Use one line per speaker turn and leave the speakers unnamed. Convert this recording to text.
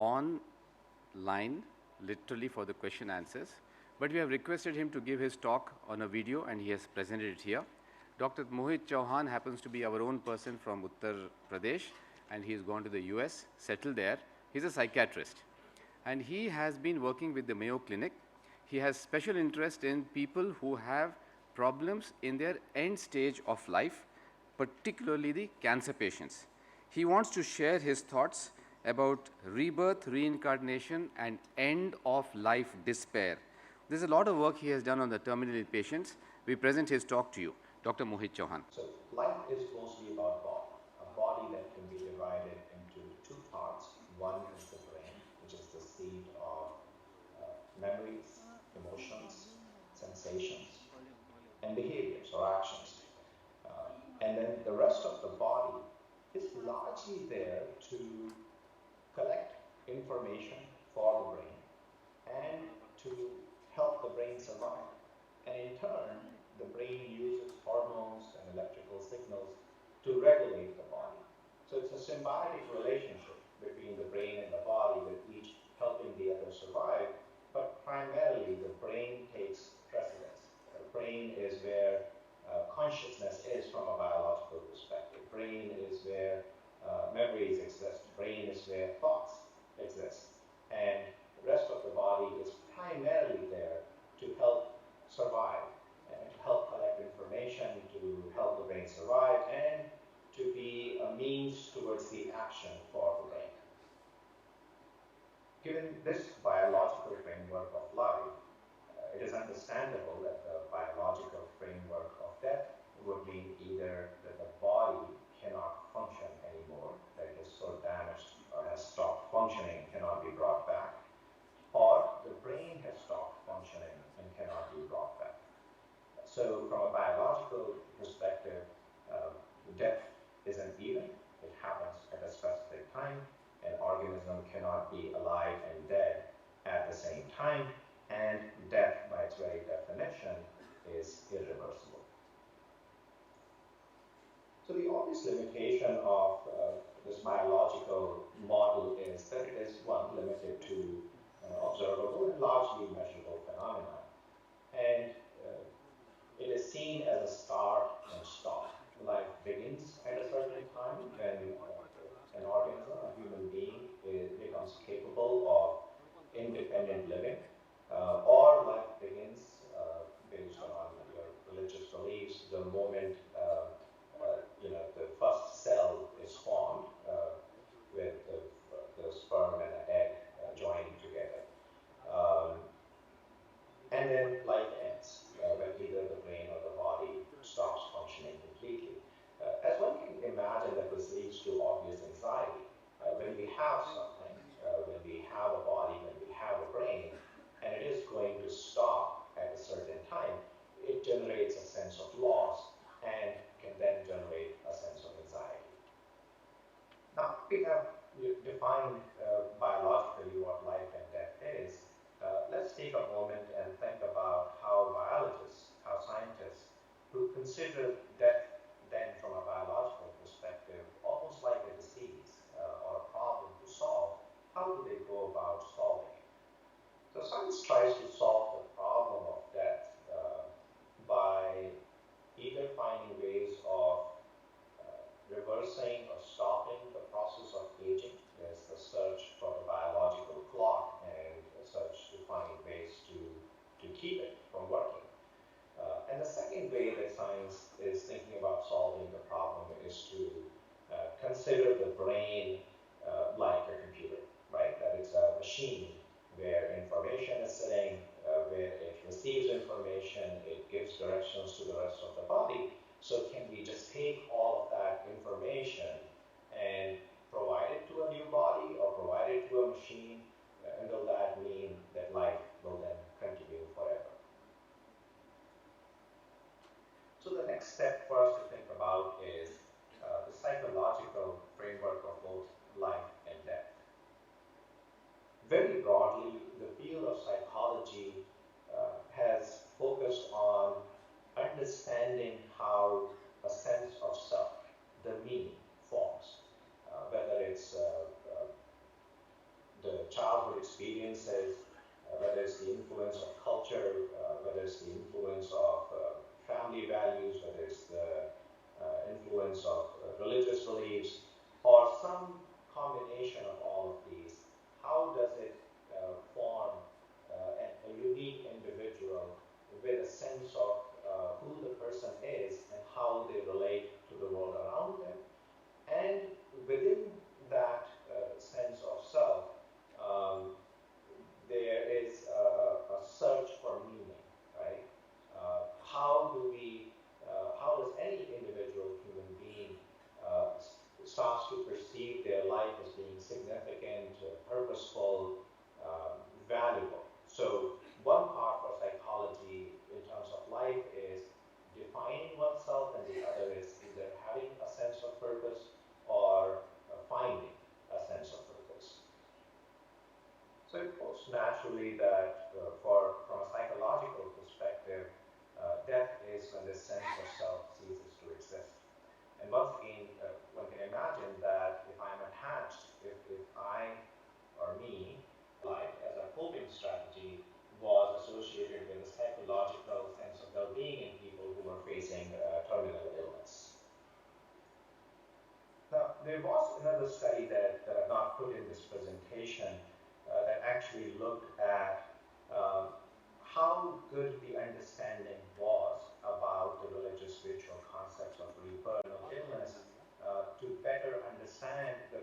online, literally for the question answers, but we have requested him to give his talk on a video and he has presented it here. Dr. Mohit Chouhan happens to be our own person from Uttar Pradesh and he has gone to the US, settled there. He's a psychiatrist and he has been working with the Mayo Clinic. He has special interest in people who have problems in their end stage of life, particularly the cancer patients. He wants to share his thoughts about rebirth, reincarnation, and end of life despair. There's a lot of work he has done on the terminal patients. We present his talk to you. Dr. Mohit Chouhan.
So life is mostly about body, a body that can be divided into two parts. One is the brain, which is the seat of memories, emotions, sensations, and behaviors or actions. And then the rest of the body is largely there to collect information for the brain and to help the brain survive. And in turn, the brain uses hormones and electrical signals to regulate the body. So it's a symbiotic relationship between the brain and the body, with each helping the other survive, but primarily the brain takes precedence. The brain is where consciousness is from a biological perspective. Brain is where memories exist. Brain is where thoughts exist. And the rest of the body is primarily there to help survive, and to help collect information, to help the brain survive, and to be a means towards the action for the brain. Given this biological framework of life, it is understandable that the biological framework of death would mean either that the body cannot function anymore, that it is so damaged or has stopped functioning, cannot be brought back, or the brain has stopped functioning and cannot be brought back. So from a biological perspective, death is an event. It happens at a specific time. An organism cannot be alive and dead at the same time, and death, by its very definition, is irreversible. So the obvious limitation of this biological model is that it is, one, limited to observable and largely measurable phenomena. And it is seen as a start and stop. Life begins at a certain time when an organism, a human being, becomes capable of independent living, or life begins based on your religious beliefs the moment the first cell is formed with the sperm and the egg joining together. And then life ends when either the brain or the body stops functioning completely. As one can imagine, that this leads to obvious anxiety. When we have something, when we have a body, when we have a brain, and it is going to stop at a certain time, it generates a sense of loss and can then generate a sense of anxiety. Now, we have defined biologically what life and death is. Let's take a moment and think about how biologists, how scientists, who consider death then from a biological perspective almost like a disease or a problem to solve, how do they go about solving it? So science tries to solve the problem of death by either finding ways of reversing or stopping the process of aging. There's the search there was another study that I've not put in this presentation that actually looked at how good the understanding was about the religious spiritual concepts of eternal illness to better understand the